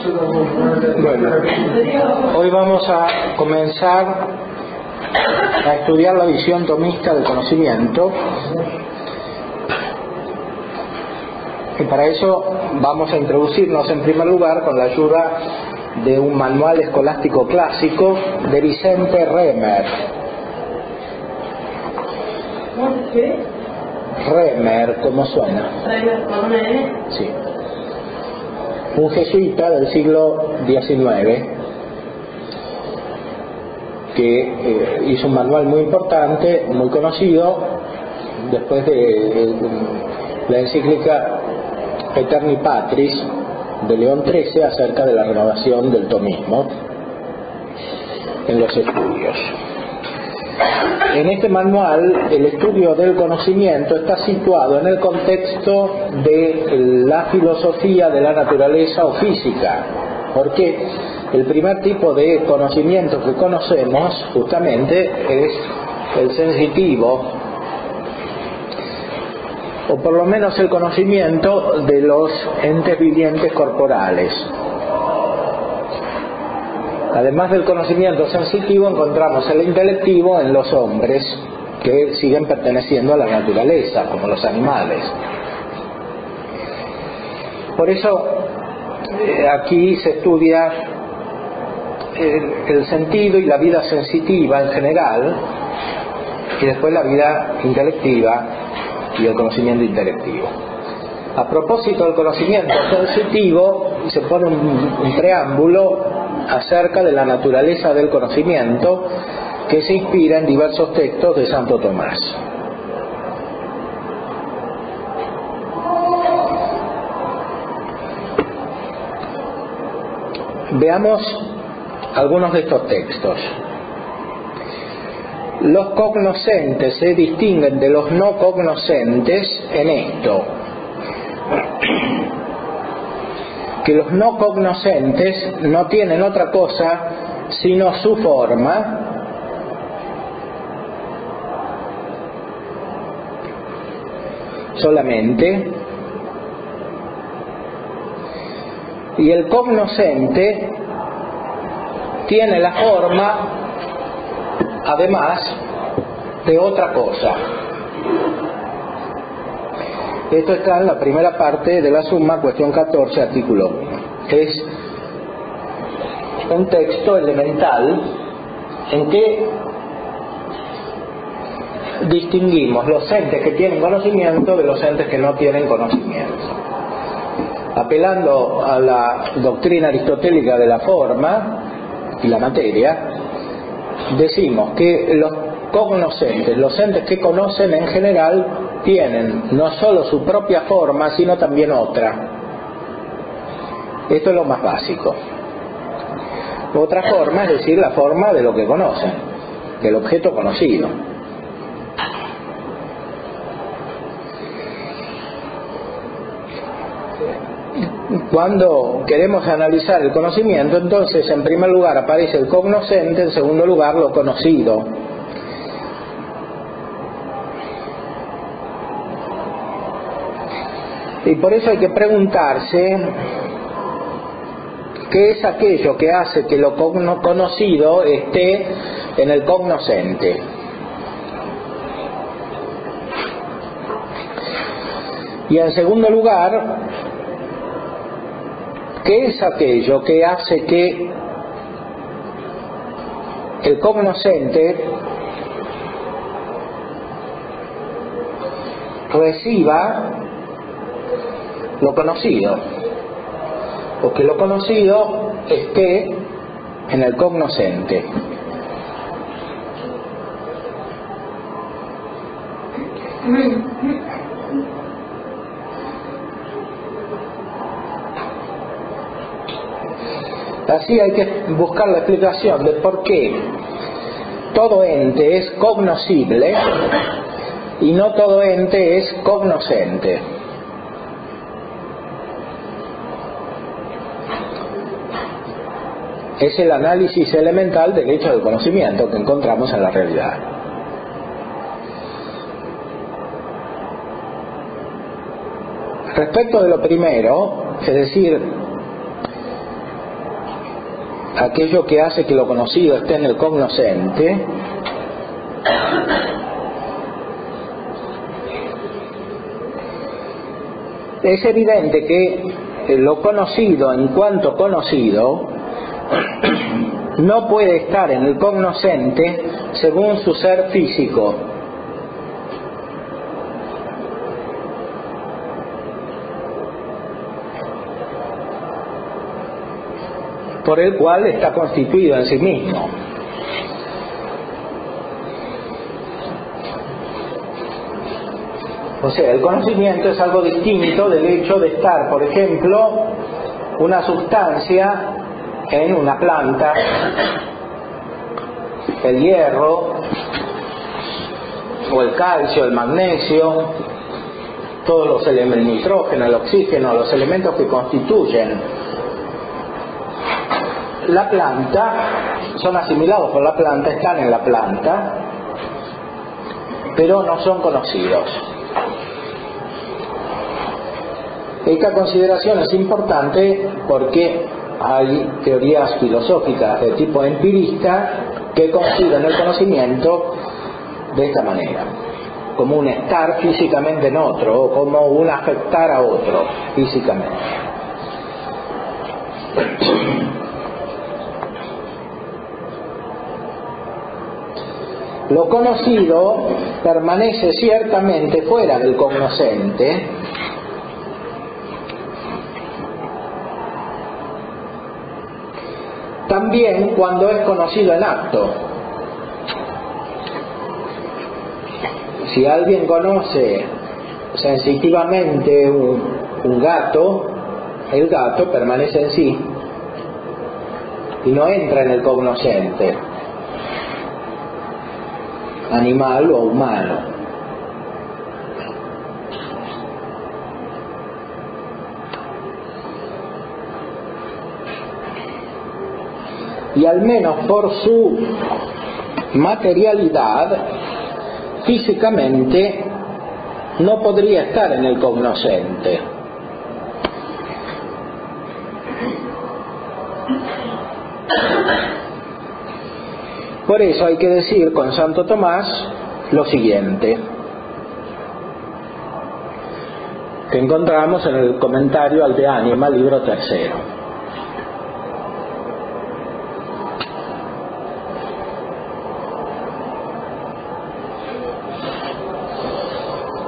Bueno, hoy vamos a comenzar a estudiar la visión tomista del conocimiento, y para eso vamos a introducirnos en primer lugar con la ayuda de un manual escolástico clásico de Vicente Remer. Remer, ¿cómo suena? Remer, ¿con una N? Sí. Un jesuita del siglo XIX que hizo un manual muy importante, muy conocido, después de la encíclica Aeterni Patris de León XIII acerca de la renovación del tomismo en los estudios. En este manual, el estudio del conocimiento está situado en el contexto de la filosofía de la naturaleza o física, porque el primer tipo de conocimiento que conocemos justamente es el sensitivo, o por lo menos el conocimiento de los entes vivientes corporales. Además del conocimiento sensitivo, encontramos el intelectivo en los hombres, que siguen perteneciendo a la naturaleza, como los animales. Por eso, aquí se estudia el sentido y la vida sensitiva en general, y después la vida intelectiva y el conocimiento intelectivo. A propósito del conocimiento sensitivo, se pone un preámbulo acerca de la naturaleza del conocimiento que se inspira en diversos textos de Santo Tomás. Veamos algunos de estos textos. Los cognoscentes se distinguen de los no cognoscentes en esto: que los no cognoscentes no tienen otra cosa sino su forma, solamente, y el cognoscente tiene la forma además de otra cosa. Esto está en la primera parte de la suma, cuestión 14, artículo 1. Es un texto elemental en que distinguimos los entes que tienen conocimiento de los entes que no tienen conocimiento. Apelando a la doctrina aristotélica de la forma y la materia, decimos que los cognoscentes, los entes que conocen en general, tienen no solo su propia forma, sino también otra. Esto es lo más básico. Otra forma, es decir, la forma de lo que conocen, del objeto conocido. Cuando queremos analizar el conocimiento, entonces en primer lugar aparece el cognoscente, en segundo lugar lo conocido. Y por eso hay que preguntarse qué es aquello que hace que lo conocido esté en el cognoscente. Y en segundo lugar, ¿qué es aquello que hace que el cognoscente reciba lo conocido, o que lo conocido esté en el cognoscente? Así hay que buscar la explicación de por qué todo ente es cognoscible y no todo ente es cognoscente. Es el análisis elemental del hecho del conocimiento que encontramos en la realidad. Respecto de lo primero, es decir, aquello que hace que lo conocido esté en el cognoscente, es evidente que lo conocido en cuanto conocido no puede estar en el cognoscente según su ser físico. Por el cual está constituido en sí mismo. O sea, el conocimiento es algo distinto del hecho de estar, por ejemplo, una sustancia en una planta, el hierro, o el calcio, el magnesio, todos los elementos, el nitrógeno, el oxígeno, los elementos que constituyen la planta, son asimilados por la planta, están en la planta, pero no son conocidos. Esta consideración es importante porque hay teorías filosóficas de tipo empirista que conciben el conocimiento de esta manera, como un estar físicamente en otro, o como un afectar a otro físicamente. Lo conocido permanece ciertamente fuera del cognoscente, también cuando es conocido en acto. Si alguien conoce sensitivamente un gato, el gato permanece en sí y no entra en el cognoscente, animal o humano. Y al menos por su materialidad, físicamente no podría estar en el cognoscente. Por eso hay que decir con Santo Tomás lo siguiente, que encontramos en el comentario al De Anima, libro tercero.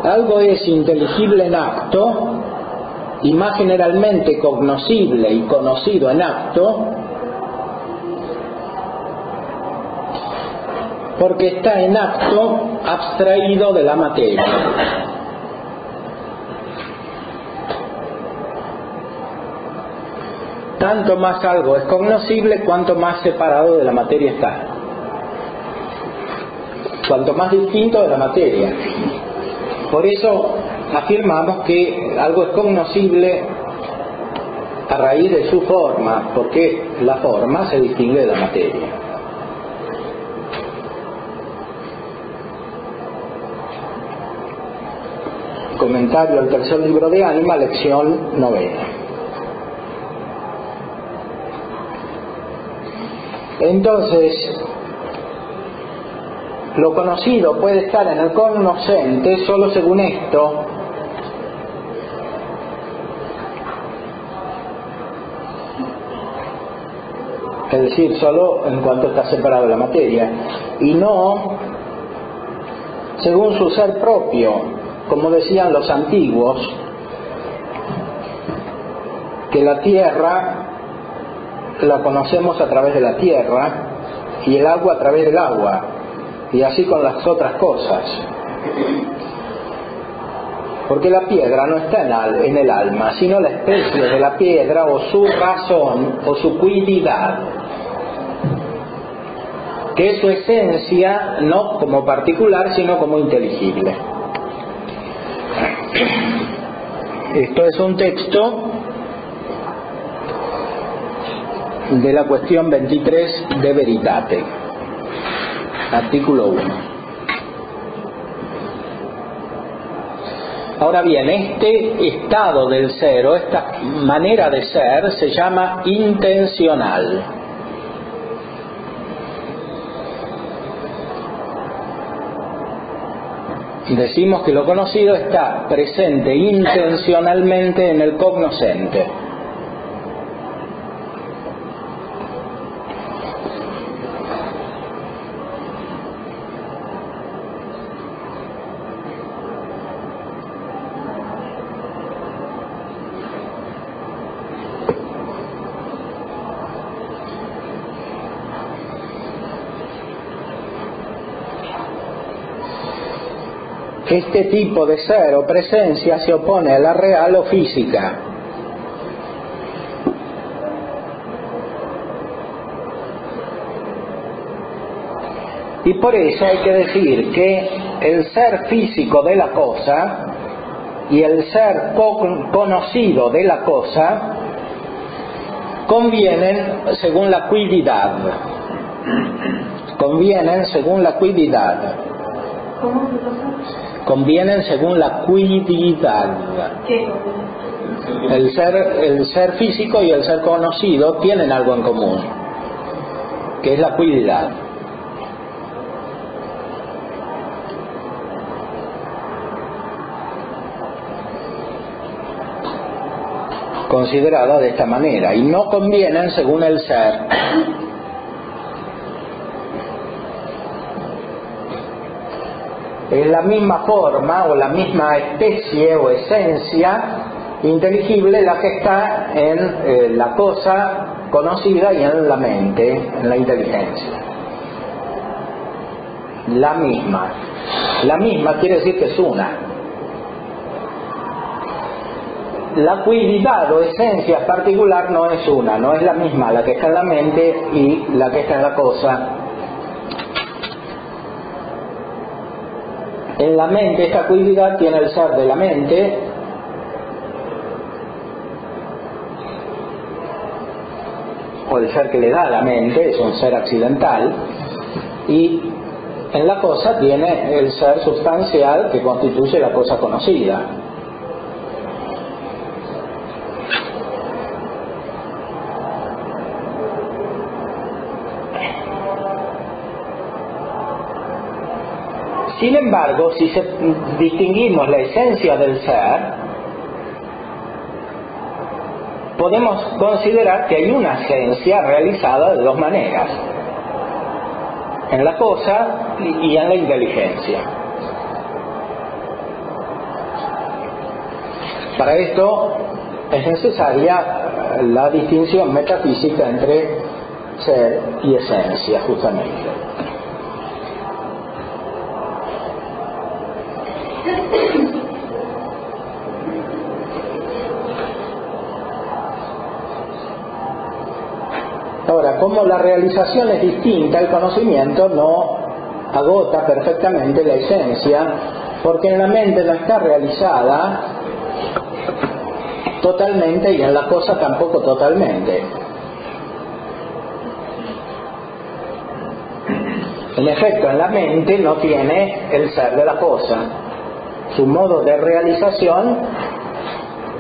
Algo es inteligible en acto, y más generalmente cognoscible y conocido en acto, porque está en acto abstraído de la materia. Tanto más algo es cognoscible, cuanto más separado de la materia está, cuanto más distinto de la materia. Por eso afirmamos que algo es cognoscible a raíz de su forma, porque la forma se distingue de la materia. Comentario al tercer libro de Ánima, lección 9. Entonces, lo conocido puede estar en el cognoscente solo según esto, es decir, solo en cuanto está separado de la materia, y no según su ser propio, como decían los antiguos, que la tierra la conocemos a través de la tierra y el agua a través del agua, y así con las otras cosas, porque la piedra no está en el alma, sino la especie de la piedra o su razón o su cuididad, que es su esencia, no como particular sino como inteligible. Esto es un texto de la cuestión 23 de Veritate, artículo 1. Ahora bien, este estado del ser o esta manera de ser se llama intencional. decimos que lo conocido está presente intencionalmente en el cognoscente. Este tipo de ser o presencia se opone a la real o física. Y por eso hay que decir que el ser físico de la cosa y el ser conocido de la cosa convienen según la quidditad. Convienen según la quidditad. Convienen según la quidditad. El ser físico y el ser conocido tienen algo en común, que es la quidditad. Considerada de esta manera, y no convienen según el ser. Es la misma forma o la misma especie o esencia inteligible la que está en la cosa conocida y en la mente, en la inteligencia. La misma. La misma quiere decir que es una. La quidditad o esencia particular no es una, no es la misma la que está en la mente y la que está en la cosa. En la mente esta quidditad tiene el ser de la mente o el ser que le da a la mente, es un ser accidental, y en la cosa tiene el ser sustancial que constituye la cosa conocida. Sin embargo, si distinguimos la esencia del ser, podemos considerar que hay una esencia realizada de dos maneras, en la cosa y en la inteligencia. Para esto es necesaria la distinción metafísica entre ser y esencia, justamente. Ahora, como la realización es distinta, el conocimiento no agota perfectamente la esencia, porque en la mente no está realizada totalmente y en la cosa tampoco totalmente. En efecto, en la mente no tiene el ser de la cosa. Su modo de realización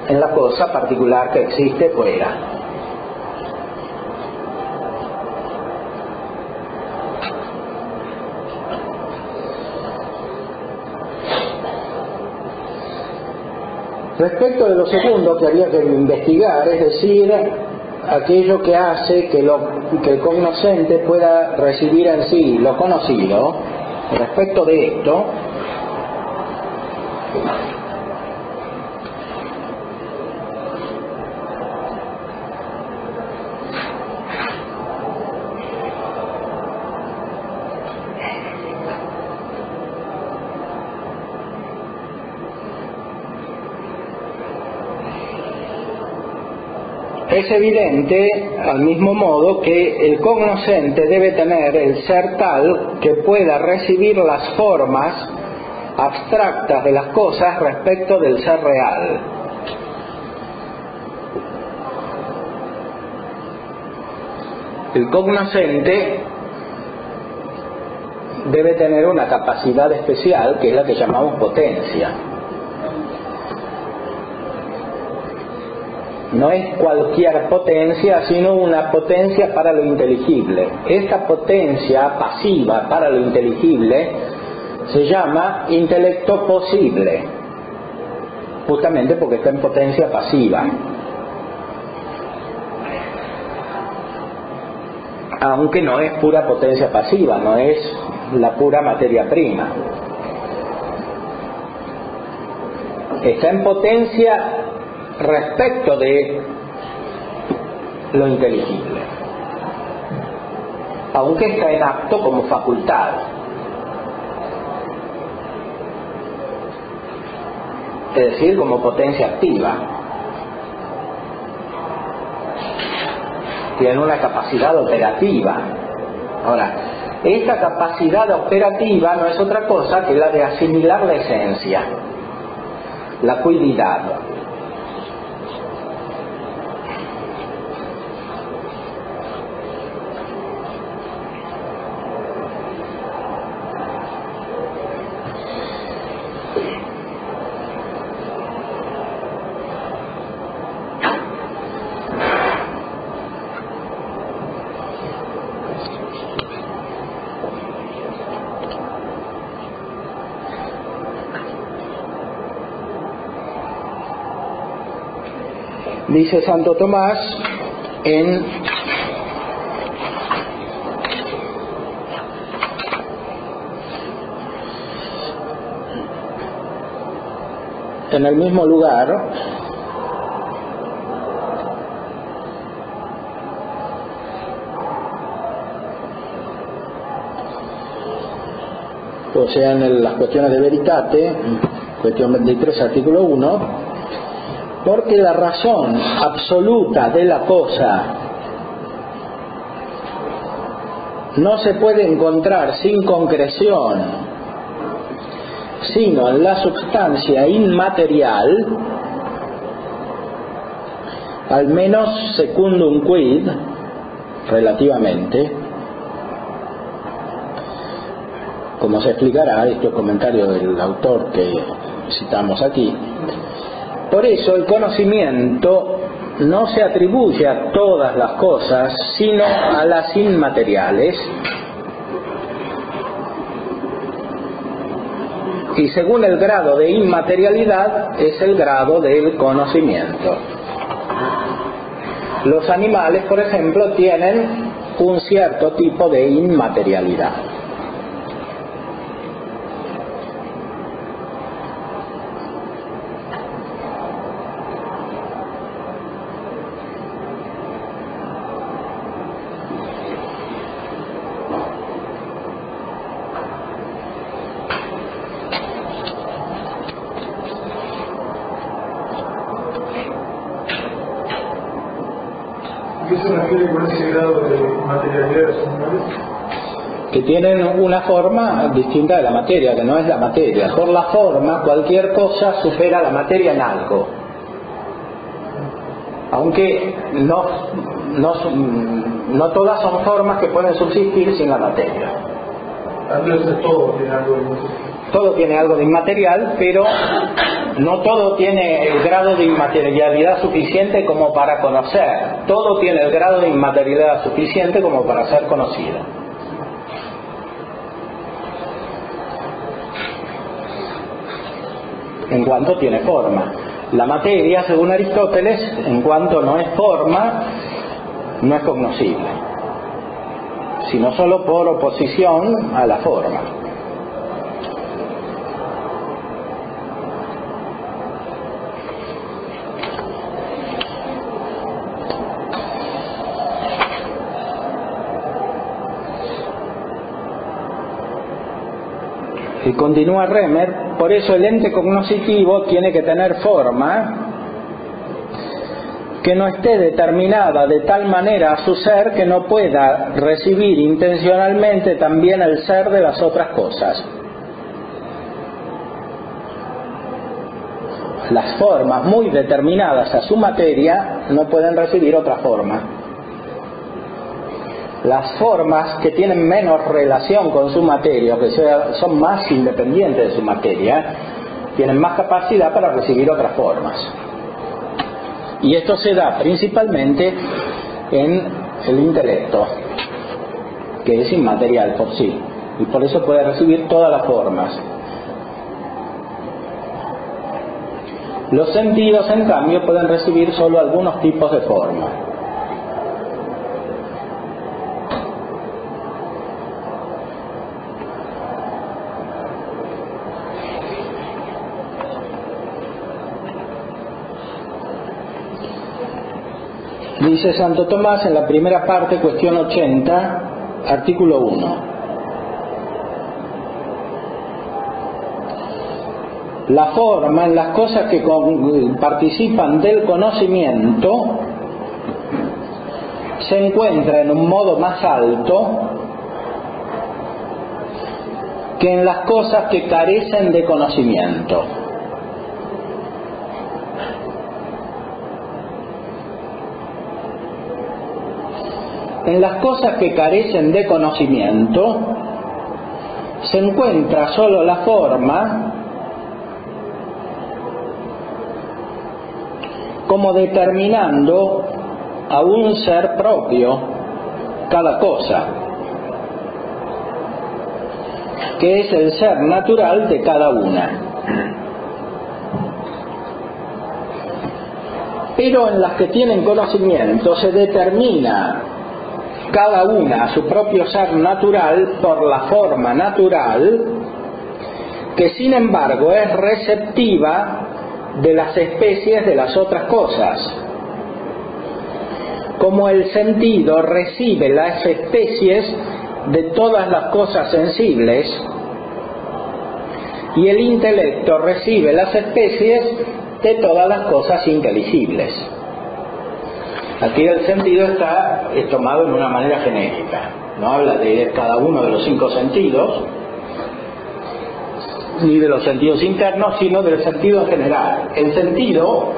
en la cosa particular que existe fuera. Respecto de lo segundo que habría que investigar, es decir, aquello que hace que el cognoscente pueda recibir en sí lo conocido, respecto de esto, es evidente, al mismo modo, que el cognoscente debe tener el ser tal que pueda recibir las formas abstractas de las cosas respecto del ser real. El cognoscente debe tener una capacidad especial, que es la que llamamos potencia. No es cualquier potencia, sino una potencia para lo inteligible. Esta potencia pasiva para lo inteligible se llama intelecto posible, justamente porque está en potencia pasiva. Aunque no es pura potencia pasiva, no es la pura materia prima. Está en potencia respecto de lo inteligible, aunque está en acto como facultad. Es decir, como potencia activa. Tiene una capacidad operativa. Ahora, esta capacidad operativa no es otra cosa que la de asimilar la esencia, la cuididad. Dice Santo Tomás en el mismo lugar, o sea, en las cuestiones de veritate, cuestión 23, artículo 1, porque la razón absoluta de la cosa no se puede encontrar sin concreción, sino en la substancia inmaterial, al menos secundum quid, relativamente, como se explicará, esto es comentario del autor que citamos aquí. Por eso el conocimiento no se atribuye a todas las cosas, sino a las inmateriales. Y según el grado de inmaterialidad es el grado del conocimiento. Los animales, por ejemplo, tienen un cierto tipo de inmaterialidad. ¿Qué se refiere con ese grado de materialidad de los animales? Que tienen una forma distinta de la materia, que no es la materia. Por la forma, cualquier cosa supera la materia en algo. Aunque no todas son formas que pueden subsistir sin la materia. Entonces todo tiene algo de inmaterial. Todo tiene algo de inmaterial, pero no todo tiene el grado de inmaterialidad suficiente como para conocer. Todo tiene el grado de inmaterialidad suficiente como para ser conocido. En cuanto tiene forma. La materia, según Aristóteles, en cuanto no es forma, no es cognoscible, sino solo por oposición a la forma. Y continúa Remer, por eso el ente cognoscitivo tiene que tener forma que no esté determinada de tal manera a su ser que no pueda recibir intencionalmente también el ser de las otras cosas. Las formas muy determinadas a su materia no pueden recibir otra forma. Las formas que tienen menos relación con su materia, que son más independientes de su materia, tienen más capacidad para recibir otras formas. Y esto se da principalmente en el intelecto, que es inmaterial por sí. y por eso puede recibir todas las formas. Los sentidos, en cambio, pueden recibir solo algunos tipos de forma. Dice Santo Tomás en la primera parte, cuestión 80, artículo 1. La forma en las cosas que participan del conocimiento se encuentra en un modo más alto que en las cosas que carecen de conocimiento. En las cosas que carecen de conocimiento se encuentra solo la forma como determinando a un ser propio cada cosa, que es el ser natural de cada una. Pero en las que tienen conocimiento se determina cada una su propio ser natural por la forma natural, que sin embargo es receptiva de las especies de las otras cosas, como el sentido recibe las especies de todas las cosas sensibles y el intelecto recibe las especies de todas las cosas inteligibles. Aquí el sentido está tomado en una manera genérica, no habla de cada uno de los 5 sentidos, ni de los sentidos internos, sino del sentido en general. El sentido,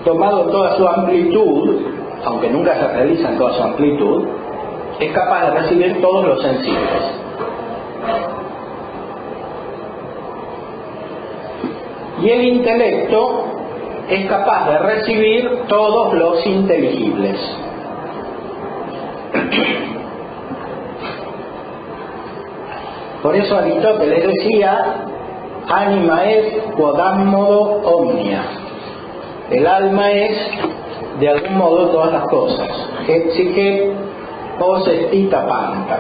tomado en toda su amplitud, aunque nunca se realiza en toda su amplitud, es capaz de recibir todos los sensibles. Y el intelecto es capaz de recibir todos los inteligibles. Por eso Aristóteles decía: anima est quodammodo omnia. El alma es, de algún modo, todas las cosas. Exige os estita panta.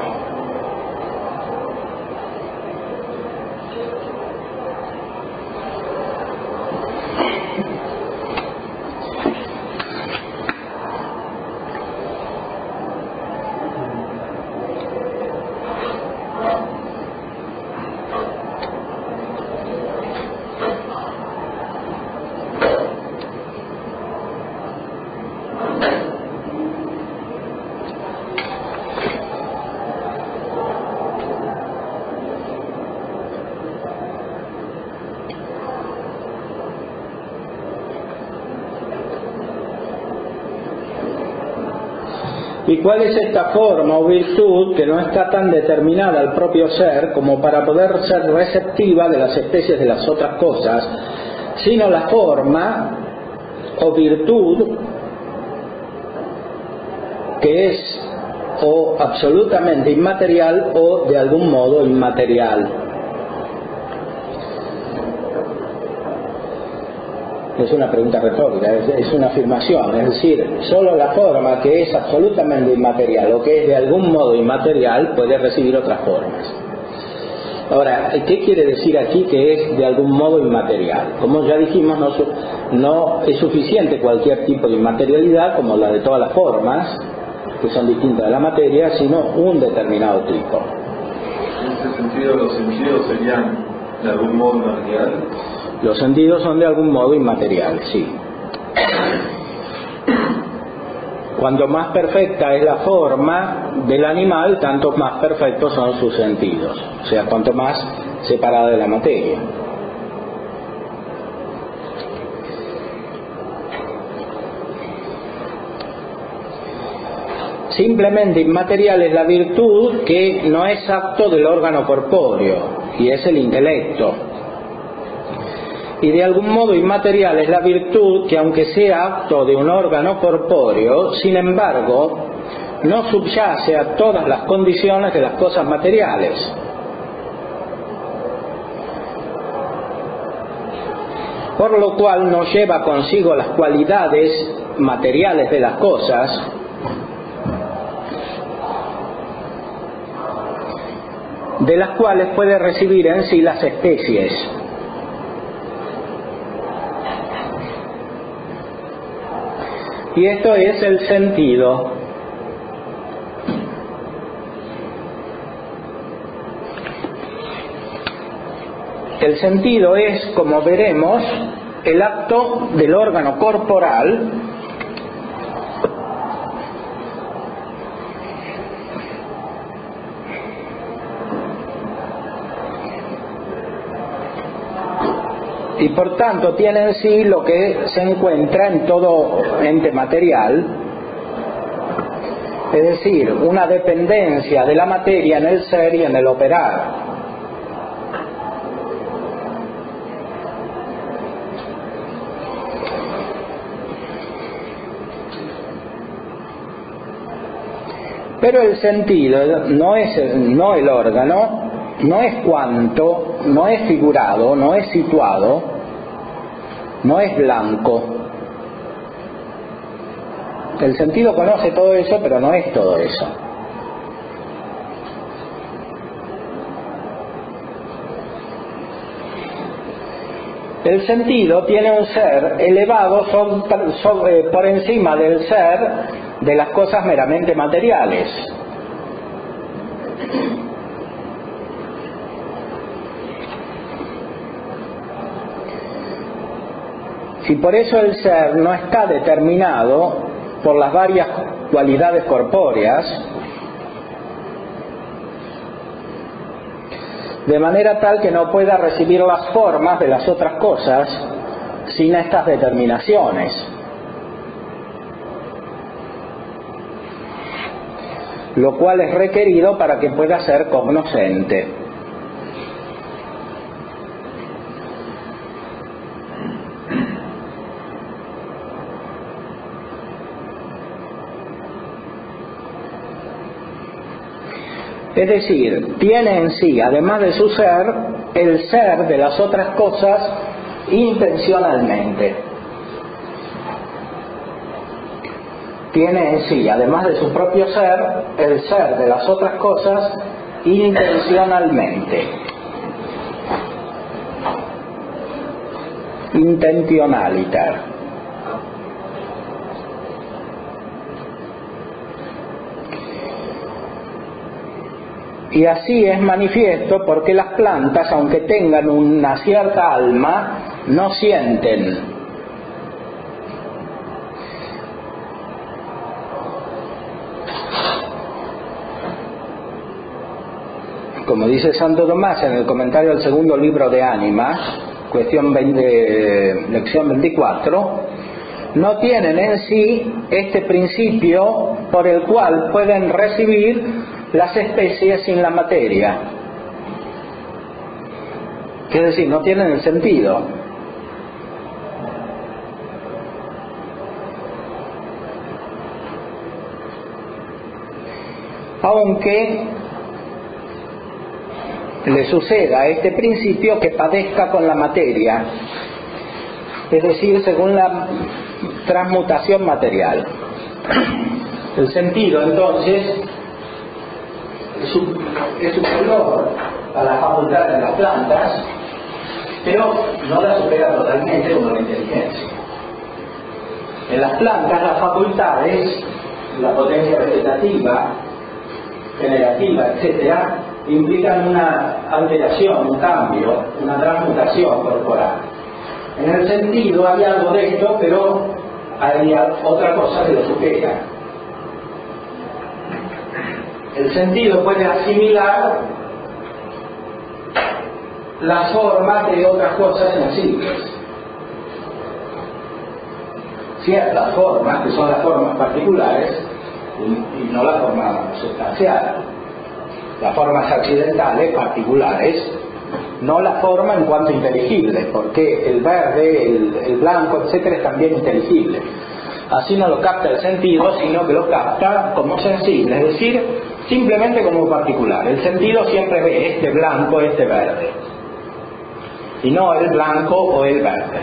¿Y cuál es esta forma o virtud que no está tan determinada al propio ser como para poder ser receptiva de las especies de las otras cosas, sino la forma o virtud que es o absolutamente inmaterial o de algún modo inmaterial? Es una pregunta retórica, es una afirmación, es decir, solo la forma que es absolutamente inmaterial o que es de algún modo inmaterial puede recibir otras formas. Ahora, ¿qué quiere decir aquí que es de algún modo inmaterial? Como ya dijimos, no es suficiente cualquier tipo de inmaterialidad como la de todas las formas, que son distintas de la materia, sino un determinado tipo. En ese sentido, los sentidos serían de algún modo inmaterial. Los sentidos son de algún modo inmateriales, sí. Cuanto más perfecta es la forma del animal, tanto más perfectos son sus sentidos. O sea, cuanto más separada de la materia. Simplemente inmaterial es la virtud que no es acto del órgano corpóreo, y es el intelecto. Y de algún modo inmaterial es la virtud que, aunque sea acto de un órgano corpóreo, sin embargo, no subyace a todas las condiciones de las cosas materiales. por lo cual no lleva consigo las cualidades materiales de las cosas, de las cuales puede recibir en sí las especies. Y esto es el sentido. El sentido es, como veremos, el acto del órgano corporal y por tanto tiene en sí lo que se encuentra en todo ente material, es decir, una dependencia de la materia en el ser y en el operar. Pero el sentido no el órgano, no es cuanto, no es figurado, no es situado, no es blanco. El sentido conoce todo eso, pero no es todo eso. El sentido tiene un ser elevado por encima del ser de las cosas meramente materiales. Y por eso el ser no está determinado por las varias cualidades corpóreas, de manera tal que no pueda recibir las formas de las otras cosas sin estas determinaciones. Lo cual es requerido para que pueda ser cognoscente. Es decir, tiene en sí, además de su ser, el ser de las otras cosas intencionalmente. Tiene en sí, además de su propio ser, el ser de las otras cosas intencionalmente. Intentionaliter. Y así es manifiesto porque las plantas, aunque tengan una cierta alma, no sienten. Como dice Santo Tomás en el comentario al segundo libro de Ánimas, lección 24, no tienen en sí este principio por el cual pueden recibir las especies sin la materia. Es decir, no tienen el sentido. Aunque le suceda a este principio que padezca con la materia, es decir, según la transmutación material. El sentido, entonces, es superior a la facultad de las plantas, pero no la supera totalmente como la inteligencia. En las plantas las facultades, la potencia vegetativa, generativa, etcétera, implican una alteración, un cambio, una transmutación corporal. En el sentido hay algo de esto, pero hay otra cosa que lo supera. El sentido puede asimilar las formas de otras cosas sensibles. Ciertas formas, que son las formas particulares, y no la forma sustancial. Las formas accidentales, particulares, no la forma en cuanto inteligible, porque el verde, el blanco, etcétera, es también inteligible. Así no lo capta el sentido, sino que lo capta como sensible, es decir, simplemente como particular. El sentido siempre ve este blanco, este verde, y no el blanco o el verde.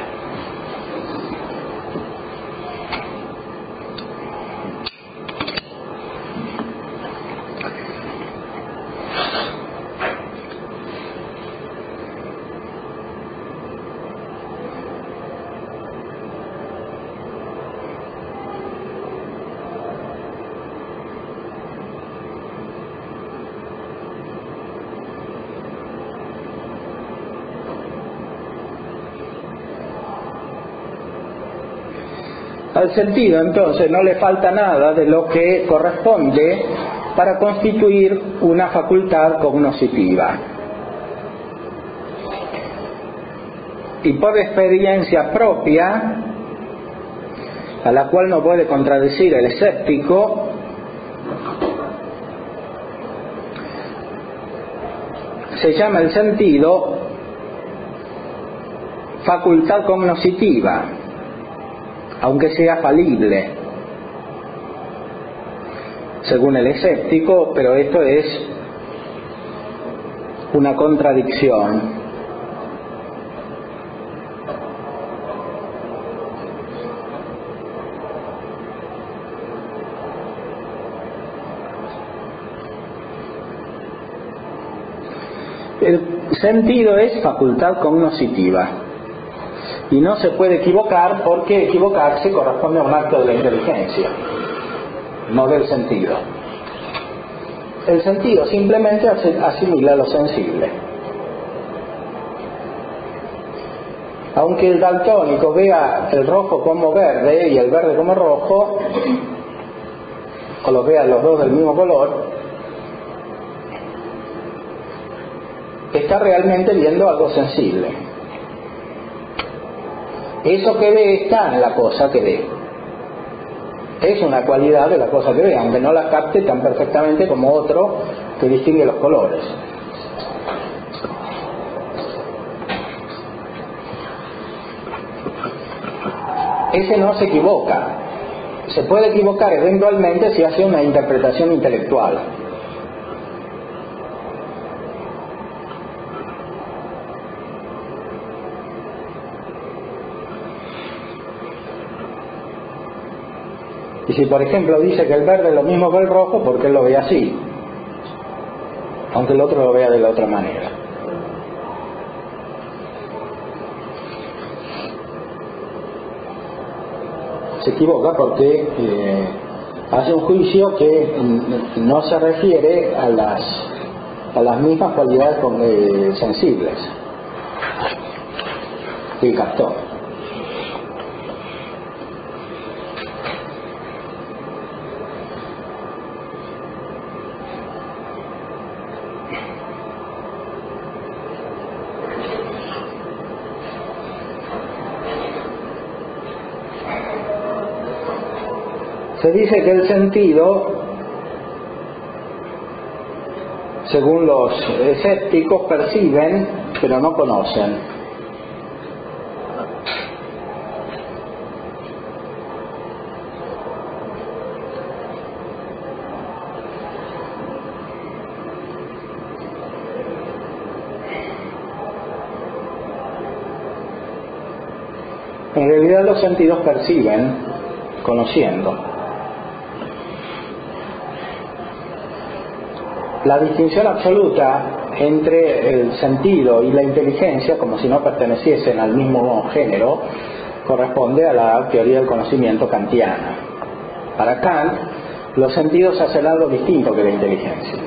Al sentido, entonces, no le falta nada de lo que corresponde para constituir una facultad cognoscitiva. Y por experiencia propia, a la cual no puede contradecir el escéptico, se llama el sentido facultad cognoscitiva, aunque sea falible, según el escéptico, pero esto es una contradicción. El sentido es facultad cognoscitiva y no se puede equivocar, porque equivocarse corresponde a un acto de la inteligencia, no del sentido. El sentido simplemente asimila lo sensible. Aunque el daltónico vea el rojo como verde y el verde como rojo, o los vea los dos del mismo color, está realmente viendo algo sensible. Eso que ve está en la cosa que ve. Es una cualidad de la cosa que ve, aunque no la capte tan perfectamente como otro que distingue los colores. Ese no se equivoca. Se puede equivocar eventualmente si hace una interpretación intelectual. Y si por ejemplo dice que el verde es lo mismo que el rojo, porque él lo ve así, aunque el otro lo vea de la otra manera. Se equivoca porque hace un juicio que no se refiere a las mismas cualidades sensibles que captó. Se dice que el sentido, según los escépticos, perciben, pero no conocen. En realidad los sentidos perciben conociendo. La distinción absoluta entre el sentido y la inteligencia, como si no perteneciesen al mismo género, corresponde a la teoría del conocimiento kantiana. Para Kant, los sentidos hacen algo distinto que la inteligencia.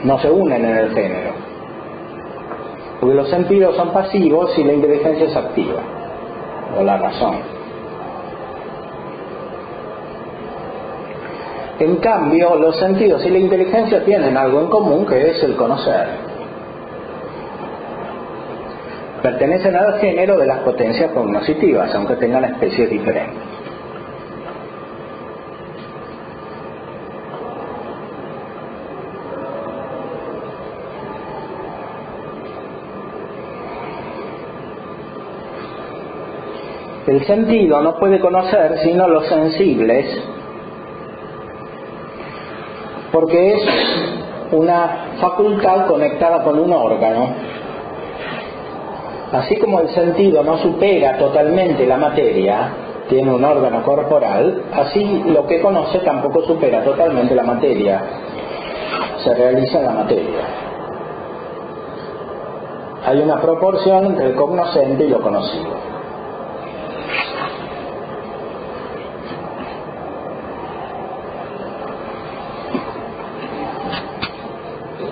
No se unen en el género. Porque los sentidos son pasivos y la inteligencia es activa, o la razón. En cambio, los sentidos y la inteligencia tienen algo en común, que es el conocer. Pertenecen al género de las potencias cognoscitivas, aunque tengan especies diferentes. El sentido no puede conocer sino los sensibles, porque es una facultad conectada con un órgano. Así como el sentido no supera totalmente la materia, tiene un órgano corporal, así lo que conoce tampoco supera totalmente la materia, se realiza en la materia. Hay una proporción entre el cognoscente y lo conocido.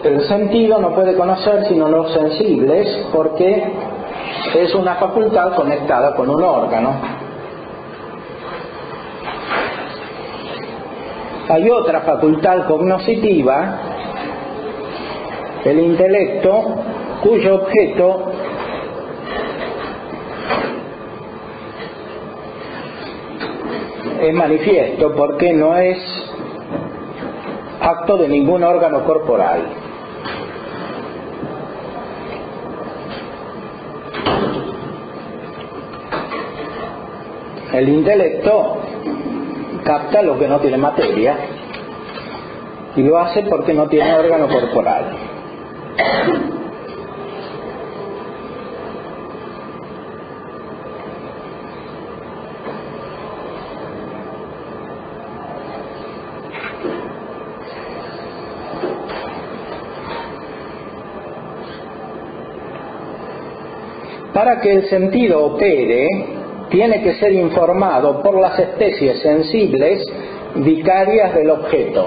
El sentido no puede conocer sino los sensibles, porque es una facultad conectada con un órgano. Hay otra facultad cognoscitiva, el intelecto, cuyo objeto es manifiesto porque no es acto de ningún órgano corporal. El intelecto capta lo que no tiene materia y lo hace porque no tiene órgano corporal. Para que el sentido opere, tiene que ser informado por las especies sensibles vicarias del objeto.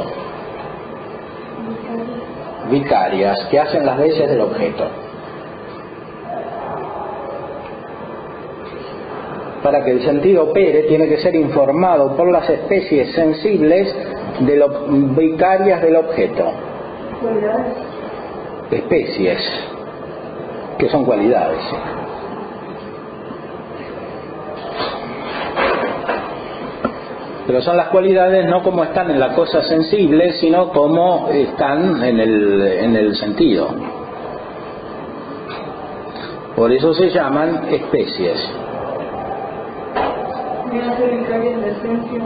Vicarias, que hacen las veces del objeto. Para que el sentido opere, tiene que ser informado por las especies sensibles vicarias del objeto. ¿Cualidades? Especies, que son cualidades. Pero son las cualidades no como están en la cosa sensible, sino como están en el sentido. Por eso se llaman especies. ¿Vienen a ser vicarias de esencia?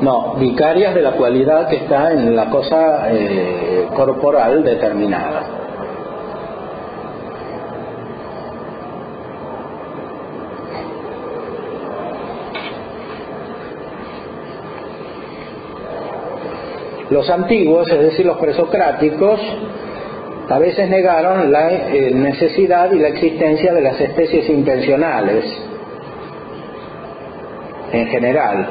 No, vicarias de la cualidad que está en la cosa corporal determinada. Los antiguos, es decir, los presocráticos, a veces negaron la necesidad y la existencia de las especies intencionales en general.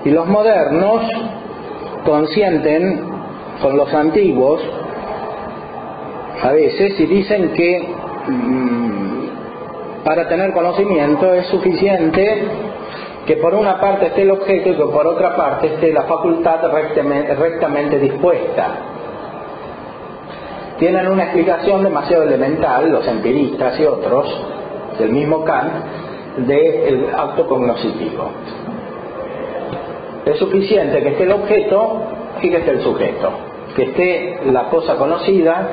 Y los modernos consienten con los antiguos a veces y dicen que para tener conocimiento es suficiente que por una parte esté el objeto y que por otra parte esté la facultad rectamente dispuesta. Tienen una explicación demasiado elemental, los empiristas y otros, del mismo Kant, del acto cognoscitivo. Es suficiente que esté el objeto y que esté el sujeto, que esté la cosa conocida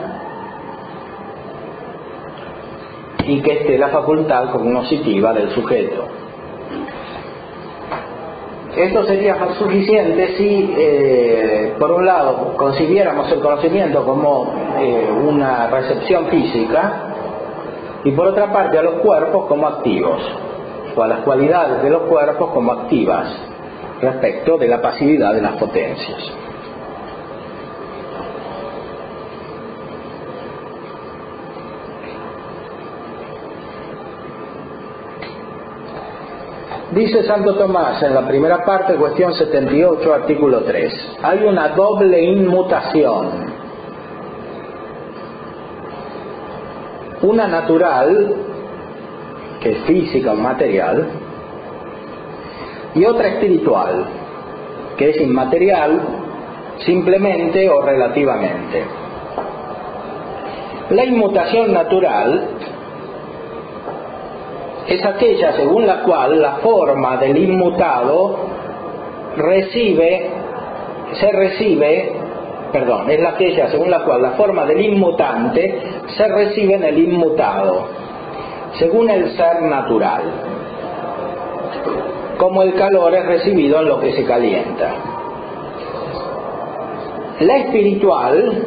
y que esté la facultad cognoscitiva del sujeto. Esto sería más suficiente si, por un lado, concibiéramos el conocimiento como una recepción física y, por otra parte, a los cuerpos como activos, o a las cualidades de los cuerpos como activas respecto de la pasividad de las potencias. Dice Santo Tomás en la primera parte, cuestión 78, artículo 3, hay una doble inmutación, una natural, que es física o material, y otra espiritual, que es inmaterial, simplemente o relativamente. La inmutación natural es aquella según la cual la forma del inmutado es aquella según la cual la forma del inmutante se recibe en el inmutado, según el ser natural, como el calor es recibido en lo que se calienta. La espiritual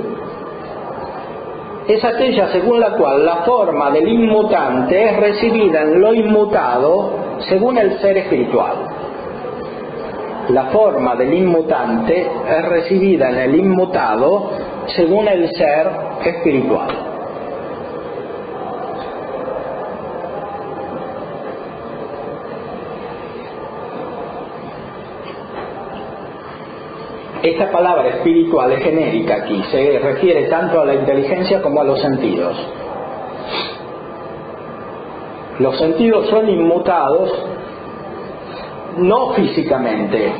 es aquella según la cual la forma del inmutante es recibida en lo inmutado según el ser espiritual. La forma del inmutante es recibida en el inmutado según el ser espiritual. Esta palabra espiritual es genérica aquí, se refiere tanto a la inteligencia como a los sentidos. Los sentidos son inmutados no físicamente,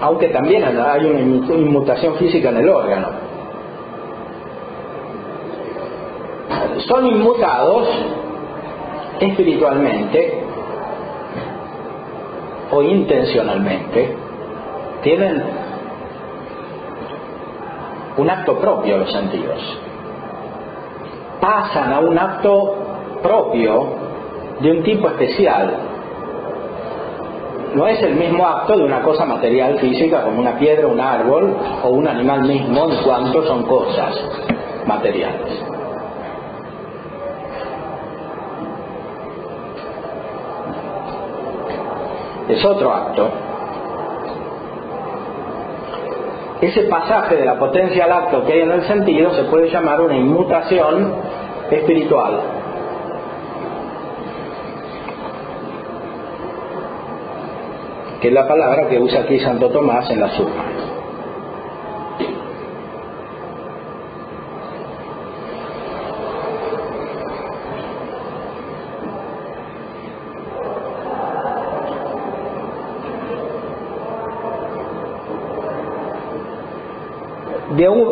aunque también hay una inmutación física en el órgano. Son inmutados espiritualmente o intencionalmente, tienen un acto propio los sentidos, pasan a un acto propio de un tipo especial. No es el mismo acto de una cosa material física como una piedra, un árbol o un animal mismo, en cuanto son cosas materiales. Es otro acto. Ese pasaje de la potencia al acto que hay en el sentido se puede llamar una inmutación espiritual. Que es la palabra que usa aquí Santo Tomás en la Suma.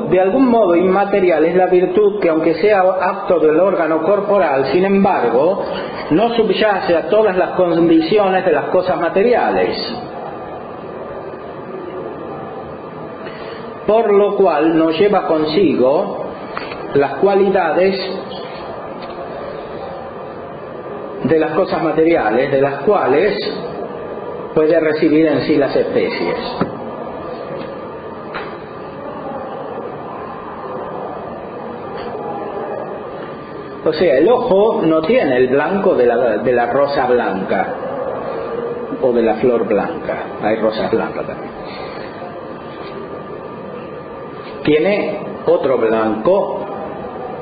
De algún modo inmaterial es la virtud que, aunque sea acto del órgano corporal, sin embargo, no subyace a todas las condiciones de las cosas materiales, por lo cual no lleva consigo las cualidades de las cosas materiales, de las cuales puede recibir en sí las especies. O sea, el ojo no tiene el blanco de la rosa blanca o de la flor blanca. Hay rosas blancas también. Tiene otro blanco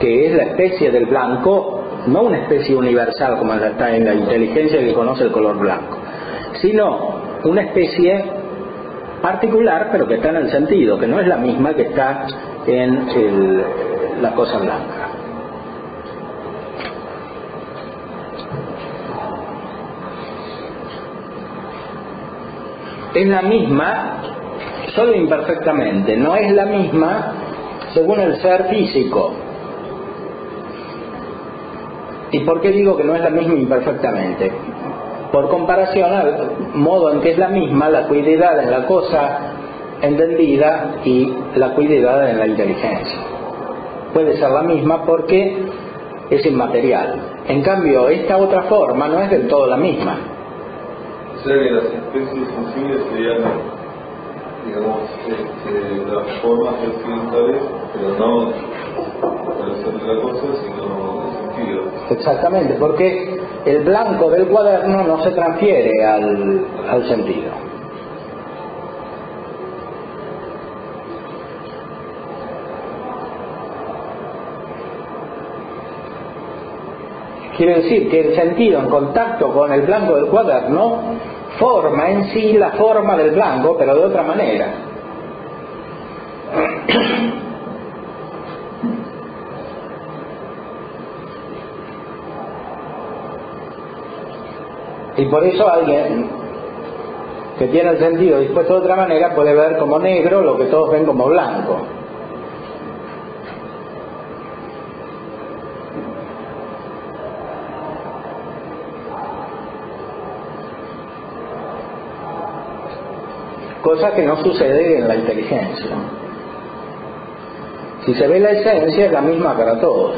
que es la especie del blanco, no una especie universal como está en la inteligencia que conoce el color blanco, sino una especie particular pero que está en el sentido, que no es la misma que está en la cosa blanca. Es la misma, solo imperfectamente, no es la misma según el ser físico. ¿Y por qué digo que no es la misma imperfectamente? Por comparación al modo en que es la misma la cuididad en la cosa entendida y la cuididad en la inteligencia. Puede ser la misma porque es inmaterial. En cambio, esta otra forma no es del todo la misma. O sea que las especies sensibles serían, digamos, las formas occidentales, pero no para ser de la cosa, sino el sentido. Exactamente, porque el blanco del cuaderno no se transfiere al sentido. Quiere decir que el sentido en contacto con el blanco del cuaderno forma en sí la forma del blanco, pero de otra manera. Y por eso alguien que tiene el sentido dispuesto de otra manera puede ver como negro lo que todos ven como blanco. Cosa que no sucede en la inteligencia. Si se ve la esencia, es la misma para todos.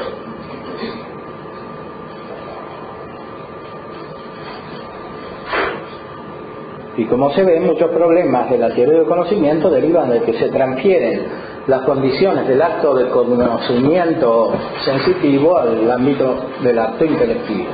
Y como se ve, muchos problemas de la teoría del conocimiento derivan de que se transfieren las condiciones del acto de conocimiento sensitivo al ámbito del acto intelectivo.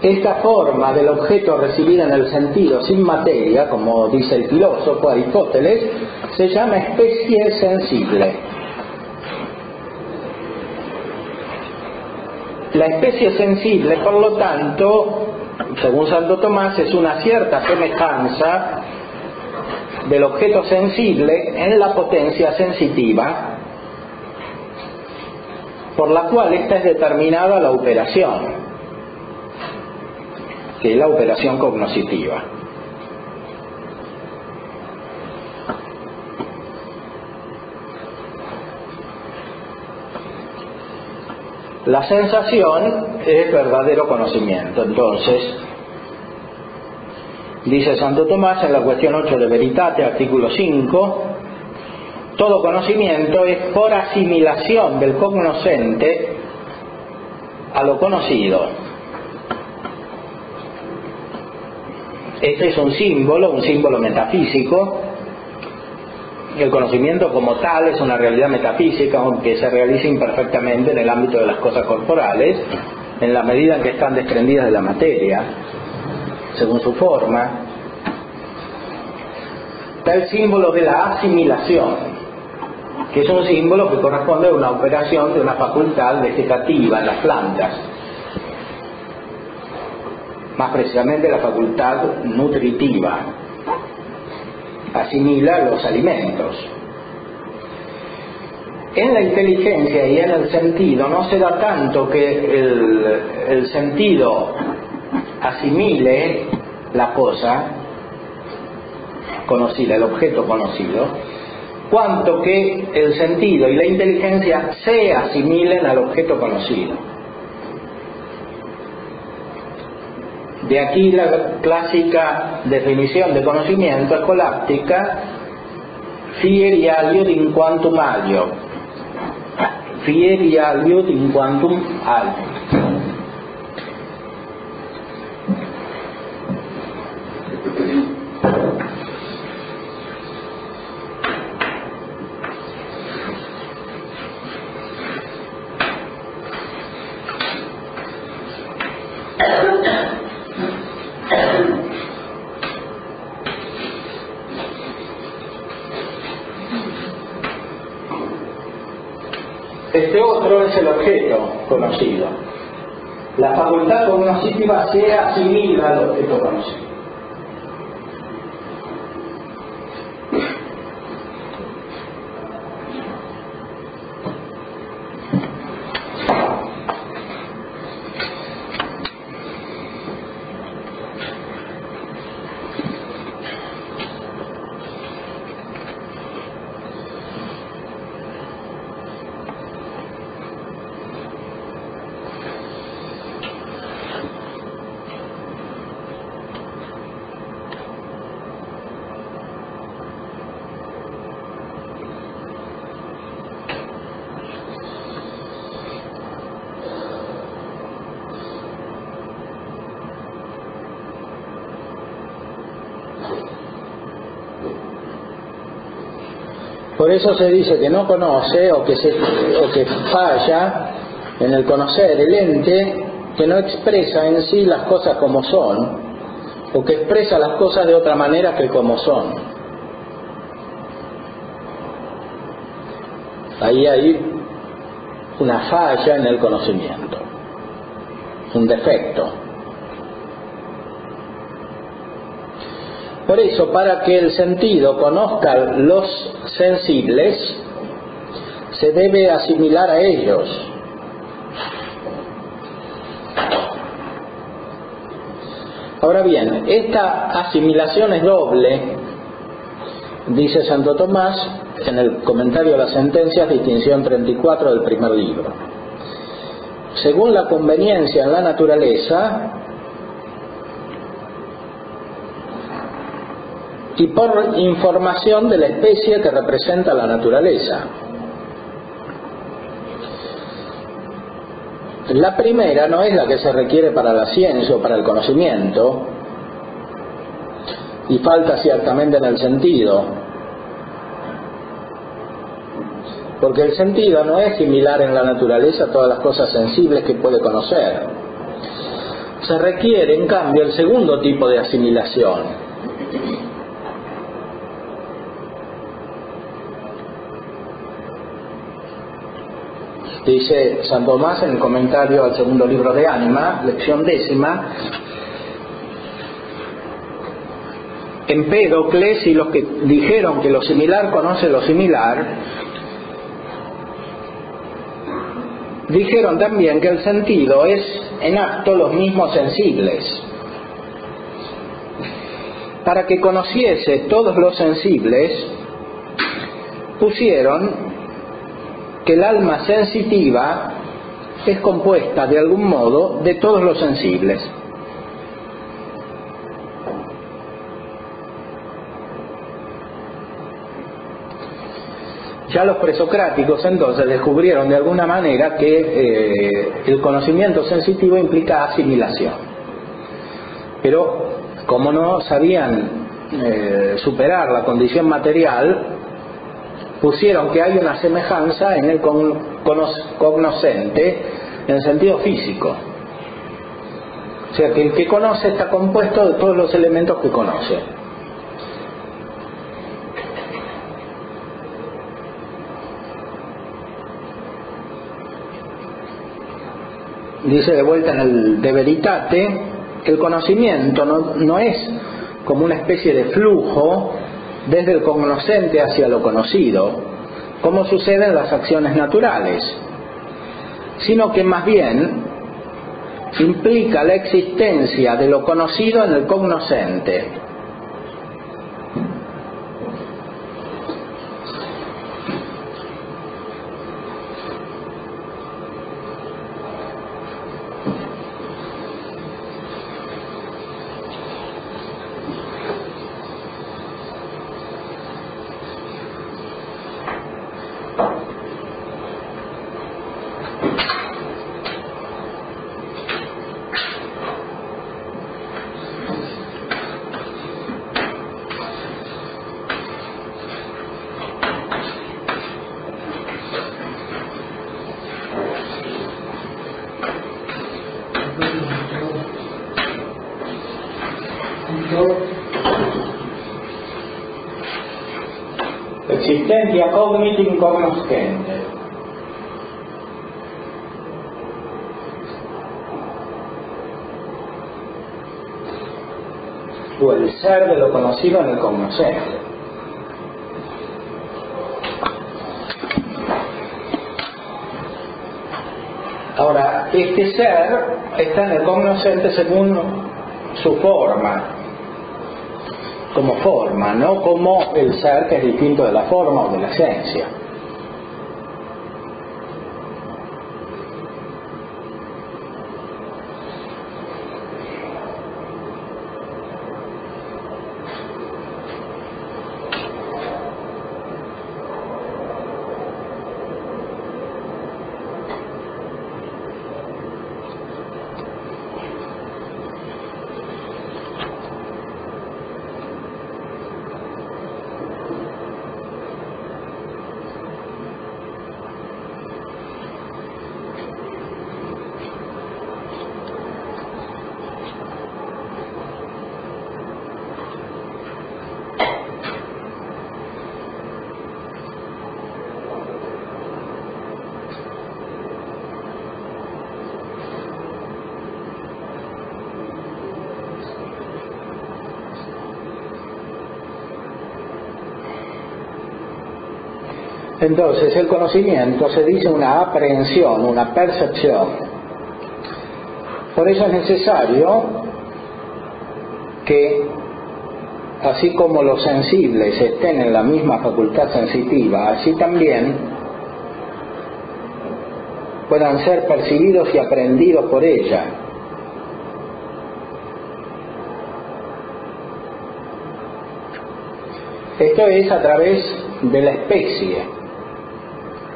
Esta forma del objeto recibida en el sentido sin materia, como dice el filósofo Aristóteles, se llama especie sensible. La especie sensible, por lo tanto, según Santo Tomás, es una cierta semejanza del objeto sensible en la potencia sensitiva, por la cual esta es determinada la operación, que es la operación cognoscitiva. La sensación es verdadero conocimiento. Entonces, dice Santo Tomás en la cuestión 8 de Veritate, artículo 5, todo conocimiento es por asimilación del cognoscente a lo conocido. Este es un símbolo metafísico. El conocimiento como tal es una realidad metafísica, aunque se realiza imperfectamente en el ámbito de las cosas corporales, en la medida en que están desprendidas de la materia, según su forma. Está el símbolo de la asimilación, que es un símbolo que corresponde a una operación de una facultad vegetativa en las plantas, más precisamente la facultad nutritiva. Asimila los alimentos. En la inteligencia y en el sentido no se da tanto que el sentido asimile la cosa conocida, el objeto conocido, cuanto que el sentido y la inteligencia se asimilen al objeto conocido. De aquí la clásica definición de conocimiento escolástica: fieri aliud in quantum alio. Fieri aliud in quantum alio. Este otro es el objeto conocido. La facultad cognoscitiva se asimila al objeto conocido. Por eso se dice que no conoce o que falla en el conocer el ente que no expresa en sí las cosas como son, o que expresa las cosas de otra manera que como son. Ahí hay una falla en el conocimiento, un defecto. Por eso, para que el sentido conozca los sensibles, se debe asimilar a ellos. Ahora bien, esta asimilación es doble, dice Santo Tomás en el comentario a las sentencias, distinción 34 del primer libro. Según la conveniencia en la naturaleza, y por información de la especie que representa la naturaleza. La primera no es la que se requiere para la ciencia o para el conocimiento, y falta ciertamente en el sentido, porque el sentido no es similar en la naturaleza a todas las cosas sensibles que puede conocer. Se requiere, en cambio, el segundo tipo de asimilación, Dice San Tomás en el comentario al segundo libro de Ánima, lección 10ª: Empédocles y los que dijeron que lo similar conoce lo similar, dijeron también que el sentido es en acto los mismos sensibles. Para que conociese todos los sensibles, pusieron que el alma sensitiva es compuesta de algún modo de todos los sensibles. Ya los presocráticos entonces descubrieron de alguna manera que el conocimiento sensitivo implica asimilación. Pero como no sabían superar la condición material, pusieron que hay una semejanza en el cognoscente en el sentido físico. O sea, que el que conoce está compuesto de todos los elementos que conoce. Dice de vuelta en el De Veritate que el conocimiento no es como una especie de flujo desde el cognoscente hacia lo conocido, como sucede en las acciones naturales, sino que más bien implica la existencia de lo conocido en el cognoscente. Existentia cognitum cognoscente. O el ser de lo conocido en el cognoscente. Ahora, este ser está en el cognoscente según su forma, como forma, no como el ser que es distinto de la forma o de la esencia. Entonces el conocimiento se dice una aprehensión, una percepción. Por eso es necesario que, así como los sensibles estén en la misma facultad sensitiva, así también puedan ser percibidos y aprendidos por ella. Esto es a través de la especie.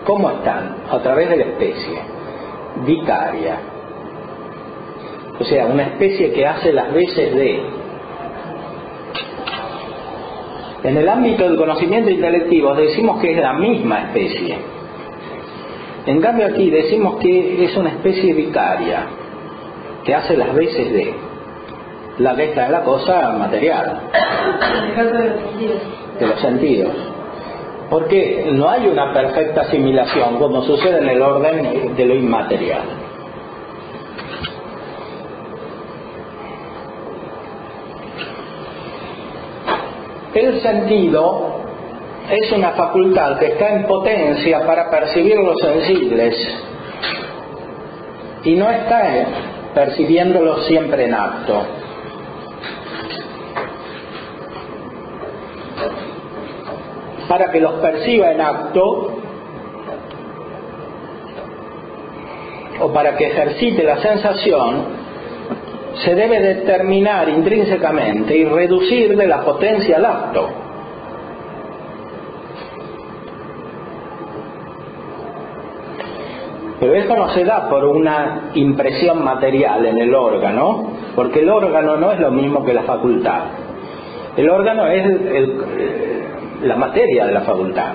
¿Cómo están? A través de la especie vicaria, o sea, una especie que hace las veces de. En el ámbito del conocimiento intelectivo decimos que es la misma especie. En cambio aquí decimos que es una especie vicaria que hace las veces de. La que está es la cosa material, de los sentidos. porque no hay una perfecta asimilación como sucede en el orden de lo inmaterial. El sentido es una facultad que está en potencia para percibir los sensibles y no está percibiéndolos siempre en acto. Para que los perciba en acto o para que ejercite la sensación, se debe determinar intrínsecamente y reducir de la potencia al acto. Pero esto no se da por una impresión material en el órgano, porque el órgano no es lo mismo que la facultad. El órgano es la materia de la facultad.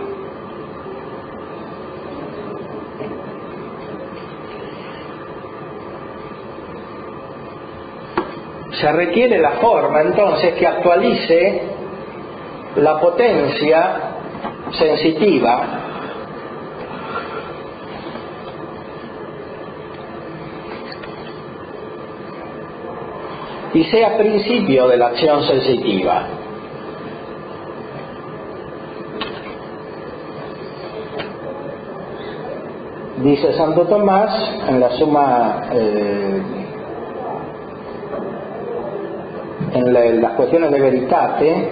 Se requiere la forma, entonces, que actualice la potencia sensitiva y sea principio de la acción sensitiva. Dice Santo Tomás en la Suma, en las cuestiones de veritate,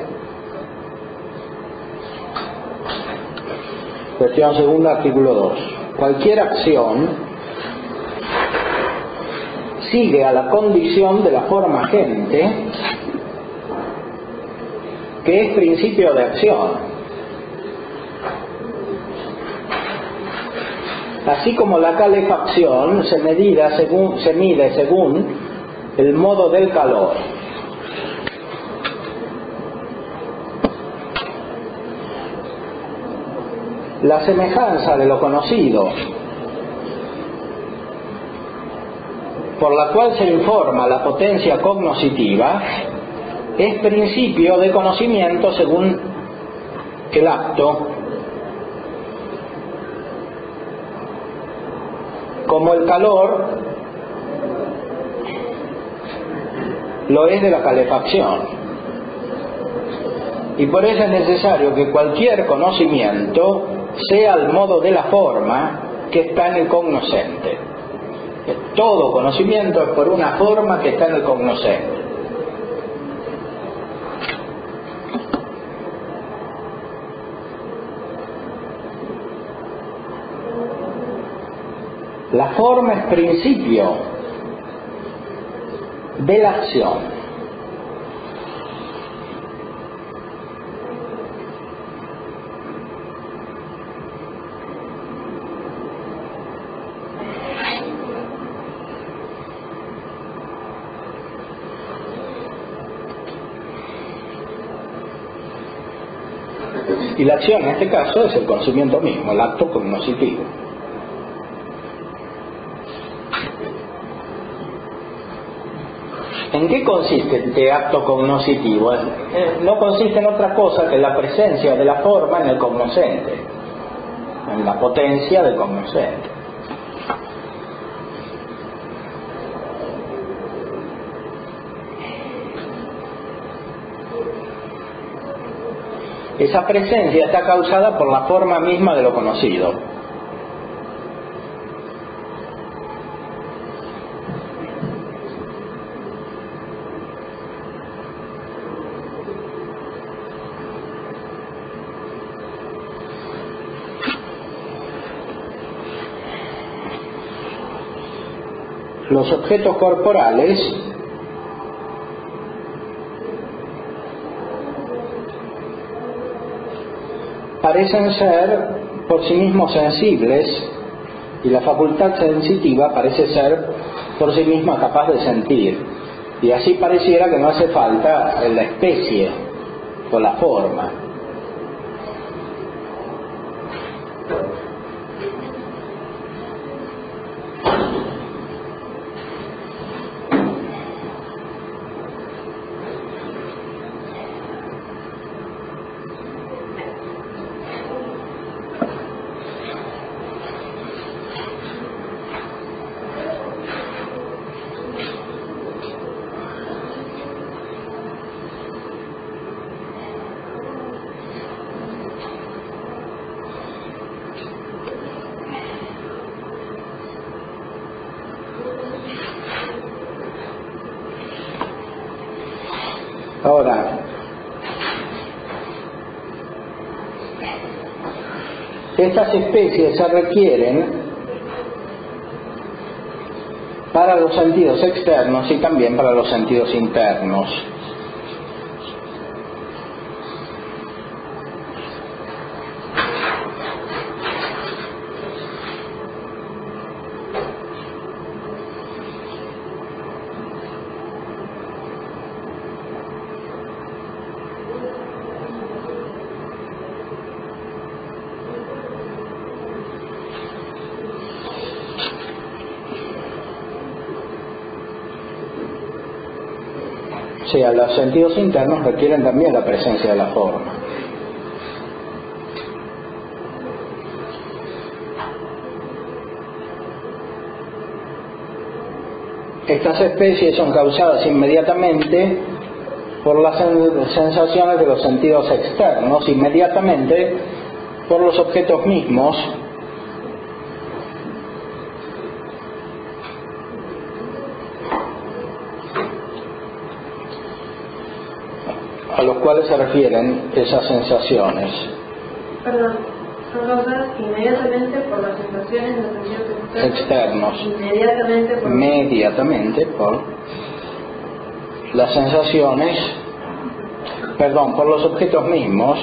cuestión segunda, artículo 2. Cualquier acción sigue a la condición de la forma agente, que es principio de acción. Así como la calefacción se mide según el modo del calor. La semejanza de lo conocido, por la cual se informa la potencia cognoscitiva, es principio de conocimiento según el acto, como el calor lo es de la calefacción. Y por eso es necesario que cualquier conocimiento sea al modo de la forma que está en el cognoscente. Todo conocimiento es por una forma que está en el cognoscente. La forma es principio de la acción. Y la acción en este caso es el conocimiento mismo, el acto cognoscitivo. ¿En qué consiste este acto cognoscitivo? No consiste en otra cosa que la presencia de la forma en el cognoscente, en la potencia del cognoscente. Esa presencia está causada por la forma misma de lo conocido. Los objetos corporales parecen ser por sí mismos sensibles y la facultad sensitiva parece ser por sí misma capaz de sentir, y así pareciera que no hace falta la especie o la forma. Ahora, estas especies se requieren para los sentidos externos y también para los sentidos internos. O sea, los sentidos internos requieren también la presencia de la forma. Estas especies son causadas inmediatamente por las sensaciones de los sentidos externos, inmediatamente por los objetos mismos, a los cuales se refieren esas sensaciones. Perdón, son causadas inmediatamente por las sensaciones de los sentidos externos. Inmediatamente por las sensaciones, perdón, por los objetos mismos,